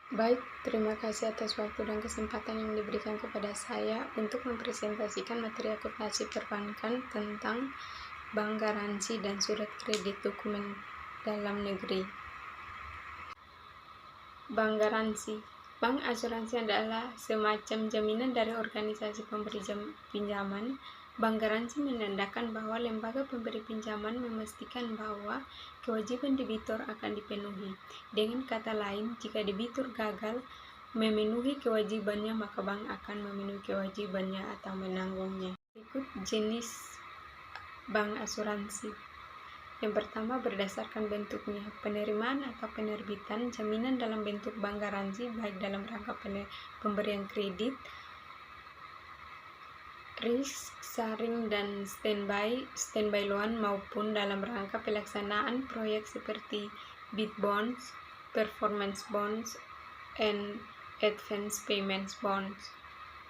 Baik, terima kasih atas waktu dan kesempatan yang diberikan kepada saya untuk mempresentasikan materi akuntansi perbankan tentang bank garansi dan surat kredit dokumen dalam negeri. Bank garansi. Bank asuransi adalah semacam jaminan dari organisasi pemberi pinjaman. Bank garansi menandakan bahwa lembaga pemberi pinjaman memastikan bahwa kewajiban debitur akan dipenuhi. Dengan kata lain, jika debitur gagal memenuhi kewajibannya, maka bank akan memenuhi kewajibannya atau menanggungnya. Berikut jenis bank asuransi. Yang pertama, berdasarkan bentuknya, penerimaan atau penerbitan jaminan dalam bentuk bank garansi baik dalam rangka pemberian kredit, risk sharing dan standby loan maupun dalam rangka pelaksanaan proyek seperti bid bonds, performance bonds, and advance payments bonds.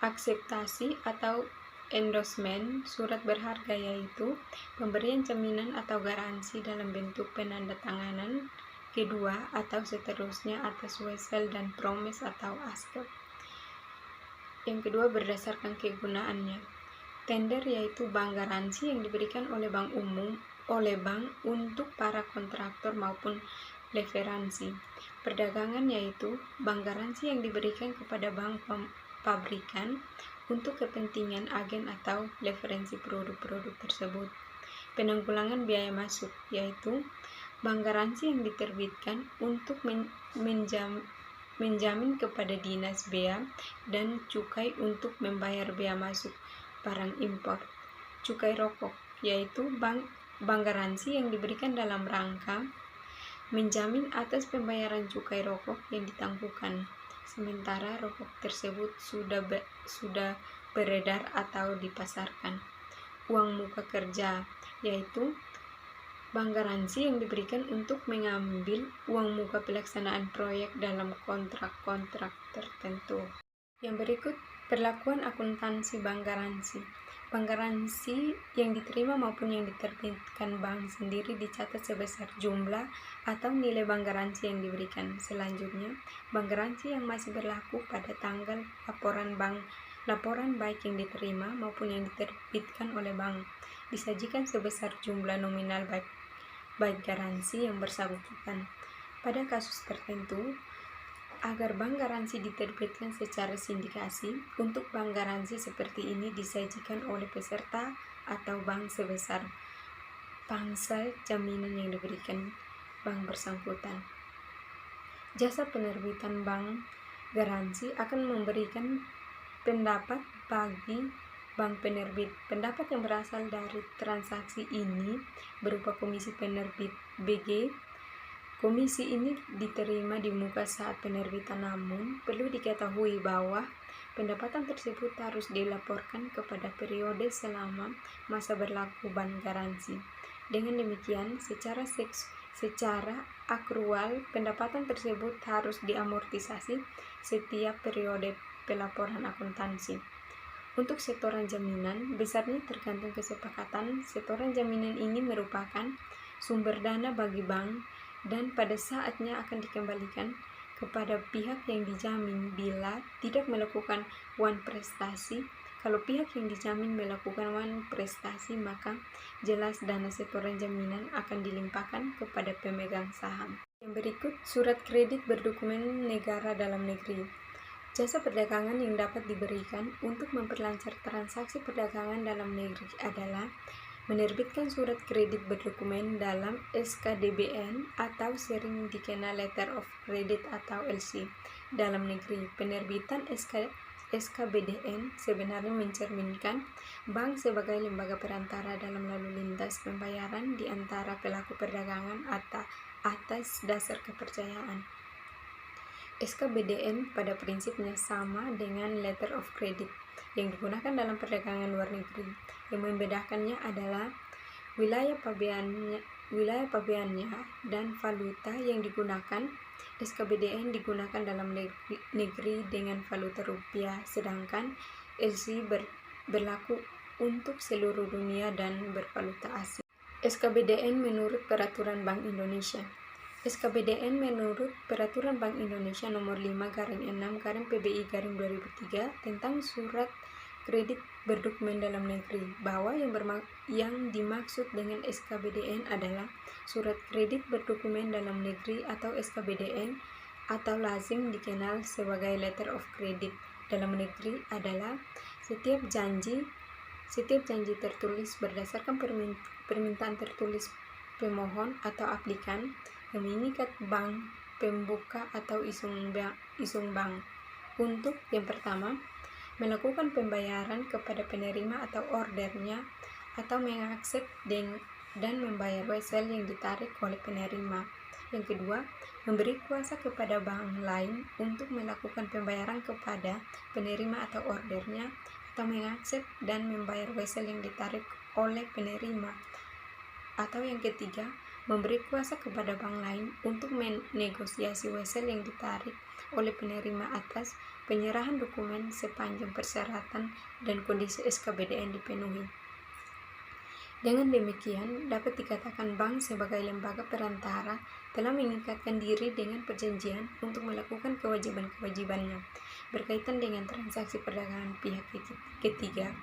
Akseptasi atau endorsement surat berharga yaitu pemberian jaminan atau garansi dalam bentuk penandatanganan kedua atau seterusnya atas wesel dan promise atau askep. Yang kedua, berdasarkan kegunaannya. Tender yaitu bank garansi yang diberikan oleh bank untuk para kontraktor maupun leveransi. Perdagangan yaitu bank garansi yang diberikan kepada bank pabrikan untuk kepentingan agen atau referensi produk-produk tersebut. Penanggulangan biaya masuk yaitu bank garansi yang diterbitkan untuk menjamin kepada dinas bea dan cukai untuk membayar bea masuk barang impor. Cukai rokok yaitu bank garansi yang diberikan dalam rangka menjamin atas pembayaran cukai rokok yang ditangguhkan sementara rokok tersebut sudah beredar atau dipasarkan. Uang muka kerja yaitu bank garansi yang diberikan untuk mengambil uang muka pelaksanaan proyek dalam kontrak-kontrak tertentu. Yang berikut, perlakuan akuntansi bank garansi. Bank garansi yang diterima maupun yang diterbitkan bank sendiri dicatat sebesar jumlah atau nilai bank garansi yang diberikan. Selanjutnya, bank garansi yang masih berlaku pada tanggal laporan baik yang diterima maupun yang diterbitkan oleh bank disajikan sebesar jumlah nominal baik garansi yang bersangkutan. Pada kasus tertentu, agar bank garansi diterbitkan secara sindikasi, untuk bank garansi seperti ini disajikan oleh peserta atau bank sebesar pangsa jaminan yang diberikan bank bersangkutan. Jasa penerbitan bank garansi akan memberikan pendapat bagi bank penerbit. Pendapat yang berasal dari transaksi ini berupa komisi penerbit BG. Komisi ini diterima di muka saat penerbitan, namun perlu diketahui bahwa pendapatan tersebut harus dilaporkan kepada periode selama masa berlaku bank garansi. Dengan demikian, secara akrual pendapatan tersebut harus diamortisasi setiap periode pelaporan akuntansi. Untuk setoran jaminan, besarnya tergantung kesepakatan. Setoran jaminan ini merupakan sumber dana bagi bank dan pada saatnya akan dikembalikan kepada pihak yang dijamin bila tidak melakukan one prestasi. Kalau pihak yang dijamin melakukan one prestasi, maka jelas dana setoran jaminan akan dilimpahkan kepada pemegang saham. Yang berikut, surat kredit berdokumen negara dalam negeri. Jasa perdagangan yang dapat diberikan untuk memperlancar transaksi perdagangan dalam negeri adalah menerbitkan surat kredit berdokumen dalam SKDBN atau sering dikenal Letter of Credit atau LC dalam negeri. Penerbitan SKBDN sebenarnya mencerminkan bank sebagai lembaga perantara dalam lalu lintas pembayaran di antara pelaku perdagangan atas dasar kepercayaan. SKBDN pada prinsipnya sama dengan Letter of Credit yang digunakan dalam perdagangan luar negeri. Yang membedakannya adalah wilayah pabeannya dan valuta yang digunakan. SKBDN digunakan dalam negeri dengan valuta rupiah, sedangkan LC berlaku untuk seluruh dunia dan bervaluta asing. SKBDN menurut Peraturan Bank Indonesia. SKBDN menurut Peraturan Bank Indonesia Nomor 5/6/PBI/2003 tentang surat kredit berdokumen dalam negeri, bahwa yang dimaksud dengan SKBDN adalah surat kredit berdokumen dalam negeri atau SKBDN, atau lazim dikenal sebagai letter of credit dalam negeri adalah setiap janji tertulis berdasarkan permintaan tertulis pemohon atau aplikan yang mengikat bank pembuka atau isung bank untuk yang pertama melakukan pembayaran kepada penerima atau ordernya, atau mengaksep dan membayar wesel yang ditarik oleh penerima. Yang kedua, memberi kuasa kepada bank lain untuk melakukan pembayaran kepada penerima atau ordernya, atau mengaksep dan membayar wesel yang ditarik oleh penerima. Atau yang ketiga, memberi kuasa kepada bank lain untuk menegosiasi wesel yang ditarik oleh penerima atas penyerahan dokumen sepanjang persyaratan dan kondisi SKBDN dipenuhi. Dengan demikian, dapat dikatakan bank sebagai lembaga perantara telah mengikatkan diri dengan perjanjian untuk melakukan kewajiban-kewajibannya berkaitan dengan transaksi perdagangan pihak ketiga.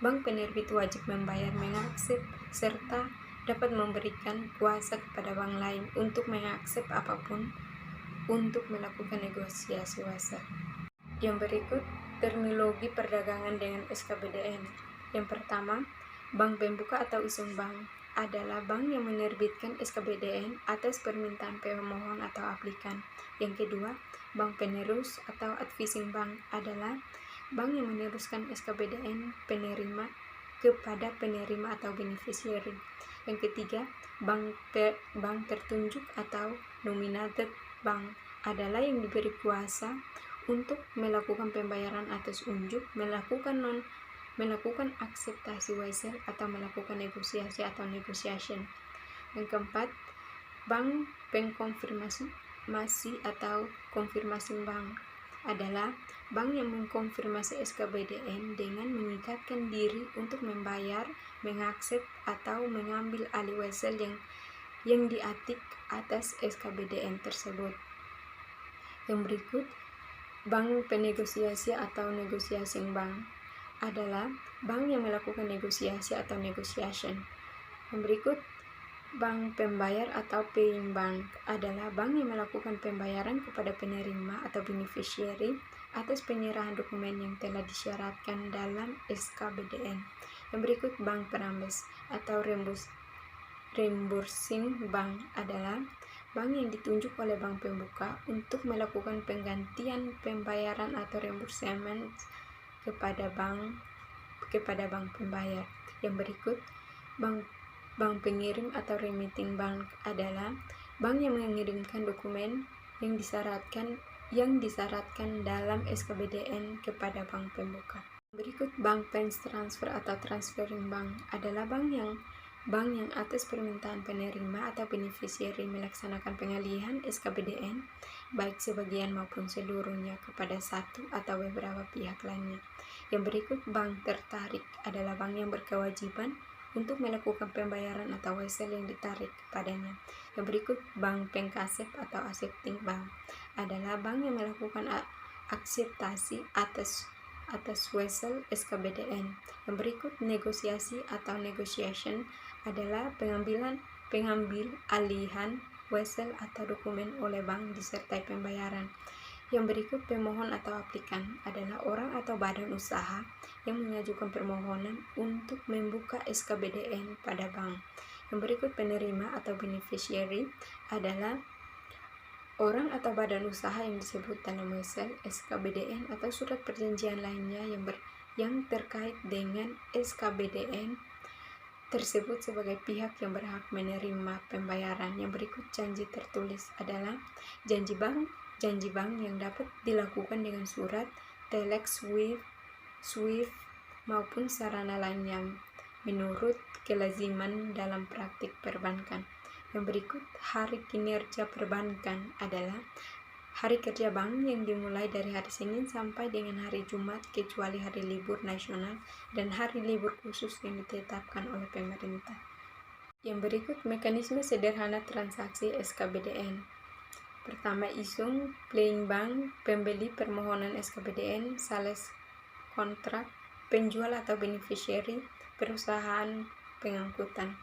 Bank penerbit wajib membayar, mengaksep, serta dapat memberikan kuasa kepada bank lain untuk mengaksep apapun untuk melakukan negosiasi wesel. Yang berikut terminologi perdagangan dengan SKBDN. Yang pertama, bank pembuka atau isung bank adalah bank yang menerbitkan SKBDN atas permintaan pemohon atau aplikan. Yang kedua, bank penerus atau advising bank adalah bank yang meneruskan SKBDN penerima kepada penerima atau beneficiary. Yang ketiga, bank tertunjuk atau nominated bank adalah yang diberi kuasa untuk melakukan pembayaran atas unjuk, melakukan akseptasi wesel, atau melakukan negosiasi atau negotiation. Yang keempat, bank pengkonfirmasi atau confirming bank adalah bank yang mengkonfirmasi SKBDN dengan mengikatkan diri untuk membayar, mengaksep, atau mengambil alih wesel yang diatik atas SKBDN tersebut. Yang berikut, bank penegosiasi atau negotiating bank adalah bank yang melakukan negosiasi atau negotiation. Yang berikut, bank pembayar atau paying bank adalah bank yang melakukan pembayaran kepada penerima atau beneficiary atas penyerahan dokumen yang telah disyaratkan dalam SKBDN. Yang berikut, bank perambes atau reimbursing bank adalah bank yang ditunjuk oleh bank pembuka untuk melakukan penggantian pembayaran atau reimbursement kepada bank pembayar. Yang berikut, bank pengirim atau remitting bank adalah bank yang mengirimkan dokumen yang disyaratkan dalam SKBDN kepada bank pembuka. Berikut, bank funds transfer atau transferring bank adalah bank yang atas permintaan penerima atau beneficiary melaksanakan pengalihan SKBDN baik sebagian maupun seluruhnya kepada satu atau beberapa pihak lainnya. Yang berikut, bank tertarik adalah bank yang berkewajiban untuk melakukan pembayaran atau wesel yang ditarik kepadanya. Yang berikut, bank pengkasep atau accepting bank adalah bank yang melakukan akseptasi atas wesel SKBDN. Yang berikut, negosiasi atau negotiation adalah pengambil alihan wesel atau dokumen oleh bank disertai pembayaran. Yang berikut, pemohon atau aplikan adalah orang atau badan usaha yang mengajukan permohonan untuk membuka SKBDN pada bank. Yang berikut, penerima atau beneficiary adalah orang atau badan usaha yang disebut dalam wesel, SKBDN atau surat perjanjian lainnya yang terkait dengan SKBDN tersebut sebagai pihak yang berhak menerima pembayaran. Yang berikut, janji tertulis adalah janji bank yang dapat dilakukan dengan surat, telex, SWIFT maupun sarana lainnya menurut kelaziman dalam praktik perbankan. Yang berikut, hari kinerja perbankan adalah hari kerja bank yang dimulai dari hari Senin sampai dengan hari Jumat kecuali hari libur nasional dan hari libur khusus yang ditetapkan oleh pemerintah. Yang berikut mekanisme sederhana transaksi SKBDN. Pertama, isung, playing bank, pembeli permohonan SKBDN, sales kontrak, penjual atau beneficiary, perusahaan pengangkutan.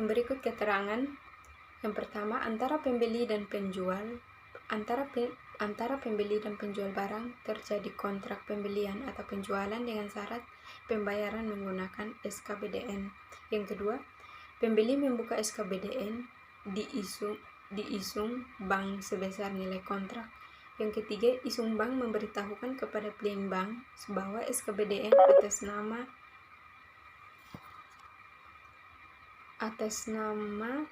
Yang berikut keterangan. Yang pertama, antara pembeli dan penjual, antara pembeli dan penjual barang terjadi kontrak pembelian atau penjualan dengan syarat pembayaran menggunakan SKBDN. Yang kedua, pembeli membuka SKBDN diisung bank sebesar nilai kontrak. Yang ketiga, isung bank memberitahukan kepada playing bank bahwa SKBDN atas nama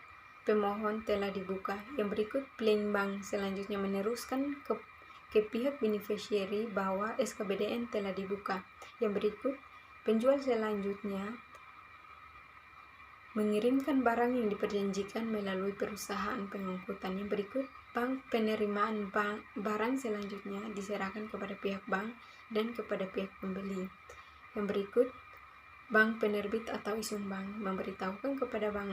pemohon telah dibuka. Yang berikut, playing bank selanjutnya meneruskan ke pihak beneficiary bahwa SKBDN telah dibuka. Yang berikut, penjual selanjutnya mengirimkan barang yang diperjanjikan melalui perusahaan pengangkutan. Yang berikut, bank penerimaan barang selanjutnya diserahkan kepada pihak bank dan kepada pihak pembeli. Yang berikut, bank penerbit atau isung bank memberitahukan kepada bank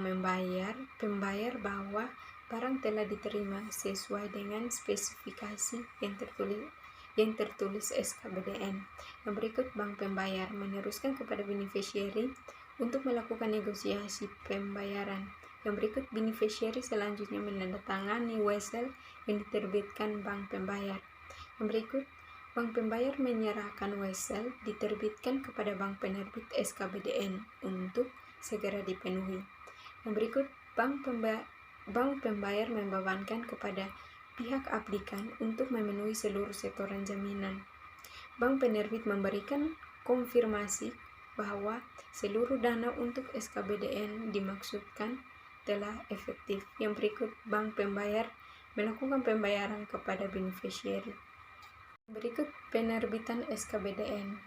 pembayar bahwa barang telah diterima sesuai dengan spesifikasi yang tertulis SKBDN. Yang berikut, bank pembayar meneruskan kepada beneficiary untuk melakukan negosiasi pembayaran. Yang berikut, beneficiary selanjutnya menandatangani wesel yang diterbitkan bank pembayar. Yang berikut, bank pembayar menyerahkan wesel diterbitkan kepada bank penerbit SKBDN untuk segera dipenuhi. Yang berikut, bank pembayar membebankan kepada pihak aplikan untuk memenuhi seluruh setoran jaminan. Bank penerbit memberikan konfirmasi bahwa seluruh dana untuk SKBDN dimaksudkan telah efektif. Yang berikut, bank pembayar melakukan pembayaran kepada beneficiary. Berikut penerbitan SKBDN.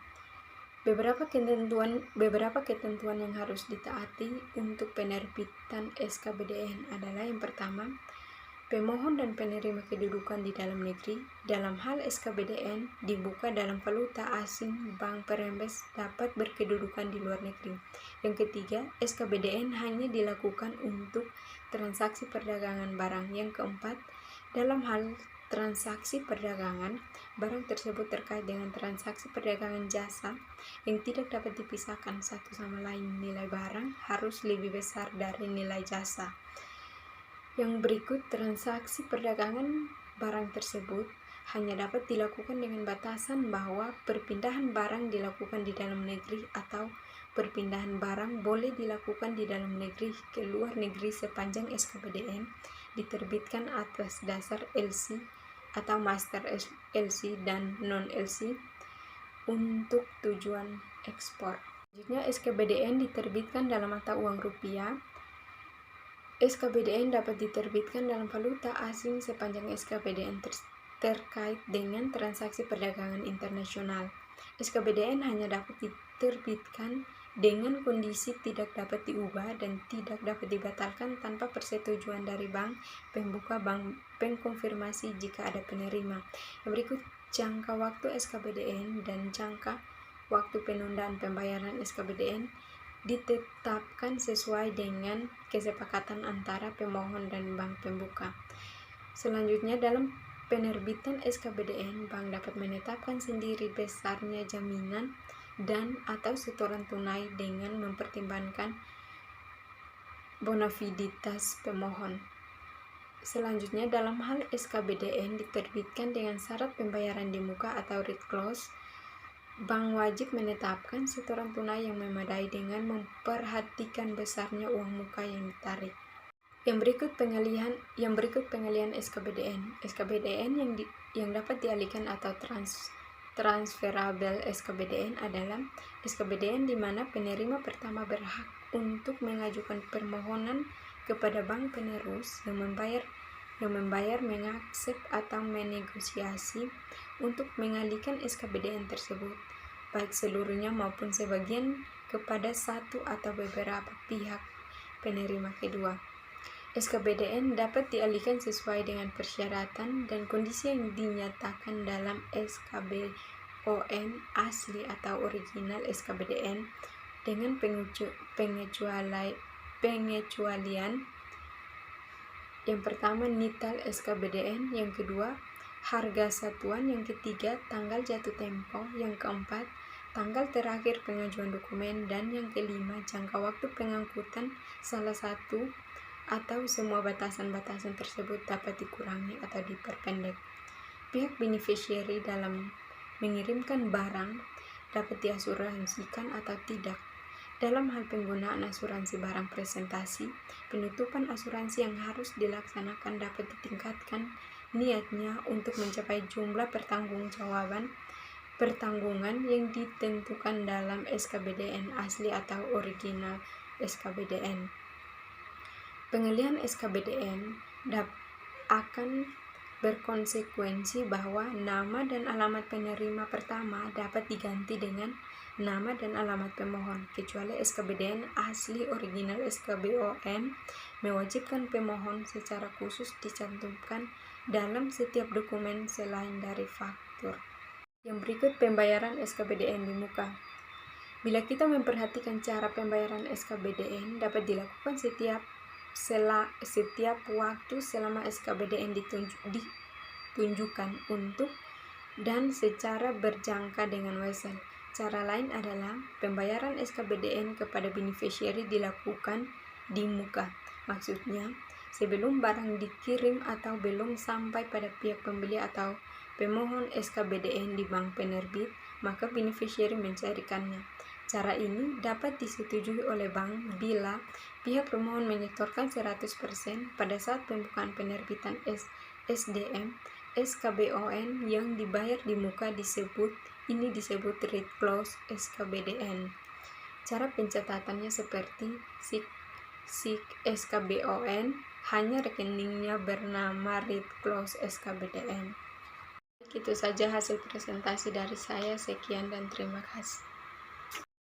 Beberapa ketentuan yang harus ditaati untuk penerbitan SKBDN adalah: yang pertama, pemohon dan penerima kedudukan di dalam negeri. Dalam hal SKBDN dibuka dalam valuta asing, bank perembes dapat berkedudukan di luar negeri. Yang ketiga, SKBDN hanya dilakukan untuk transaksi perdagangan barang. Yang keempat, dalam hal transaksi perdagangan, barang tersebut terkait dengan transaksi perdagangan jasa yang tidak dapat dipisahkan satu sama lain. Nilai barang harus lebih besar dari nilai jasa. Yang berikut, transaksi perdagangan barang tersebut hanya dapat dilakukan dengan batasan bahwa perpindahan barang dilakukan di dalam negeri atau perpindahan barang boleh dilakukan di dalam negeri ke luar negeri sepanjang SKBDN diterbitkan atas dasar LC atau Master LC dan non-LC untuk tujuan ekspor. Selanjutnya, SKBDN diterbitkan dalam mata uang rupiah. SKBDN dapat diterbitkan dalam valuta asing sepanjang SKBDN terkait dengan transaksi perdagangan internasional. SKBDN hanya dapat diterbitkan dengan kondisi tidak dapat diubah dan tidak dapat dibatalkan tanpa persetujuan dari bank pembuka, bank pengkonfirmasi jika ada penerima. Yang berikut, jangka waktu SKBDN dan jangka waktu penundaan pembayaran SKBDN ditetapkan sesuai dengan kesepakatan antara pemohon dan bank pembuka. Selanjutnya, dalam penerbitan SKBDN, bank dapat menetapkan sendiri besarnya jaminan dan atau setoran tunai dengan mempertimbangkan bonafiditas pemohon. Selanjutnya, dalam hal SKBDN diterbitkan dengan syarat pembayaran di muka atau read close, bank wajib menetapkan setoran tunai yang memadai dengan memperhatikan besarnya uang muka yang ditarik. Yang berikut pengalihan SKBDN. SKBDN yang dapat dialihkan atau transferable SKBDN adalah SKBDN di mana penerima pertama berhak untuk mengajukan permohonan kepada bank penerus yang membayar mengaksep atau menegosiasi untuk mengalihkan SKBDN tersebut, baik seluruhnya maupun sebagian, kepada satu atau beberapa pihak penerima kedua. SKBDN dapat dialihkan sesuai dengan persyaratan dan kondisi yang dinyatakan dalam SKBON asli atau original SKBDN dengan pengecualian. Yang pertama nital SKBDN, yang kedua harga satuan, yang ketiga tanggal jatuh tempo, yang keempat tanggal terakhir pengajuan dokumen, dan yang kelima jangka waktu pengangkutan salah satu atau semua batasan-batasan tersebut dapat dikurangi atau diperpendek. Pihak beneficiary dalam mengirimkan barang dapat diasuransikan atau tidak. Dalam hal penggunaan asuransi barang presentasi, penutupan asuransi yang harus dilaksanakan dapat ditingkatkan niatnya untuk mencapai jumlah pertanggungan yang ditentukan dalam SKBDN asli atau original SKBDN. Pengalihan SKBDN akan berkonsekuensi bahwa nama dan alamat penerima pertama dapat diganti dengan nama dan alamat pemohon, kecuali SKBDN asli original SKBON mewajibkan pemohon secara khusus dicantumkan dalam setiap dokumen selain dari faktur. Yang berikut pembayaran SKBDN di muka. Bila kita memperhatikan cara pembayaran SKBDN dapat dilakukan setiap waktu selama SKBDN ditunjukkan untuk dan secara berjangka dengan wesel. Cara lain adalah pembayaran SKBDN kepada beneficiary dilakukan di muka. Maksudnya, sebelum barang dikirim atau belum sampai pada pihak pembeli atau pemohon SKBDN di bank penerbit, maka beneficiary mencairkannya. Cara ini dapat disetujui oleh bank bila pihak pemohon menyetorkan 100% pada saat pembukaan penerbitan SDM SKBON yang dibayar di muka disebut read close SKBDN. Cara pencatatannya seperti SIK SKBON, hanya rekeningnya bernama read close SKBDN. Itu saja hasil presentasi dari saya. Sekian dan terima kasih.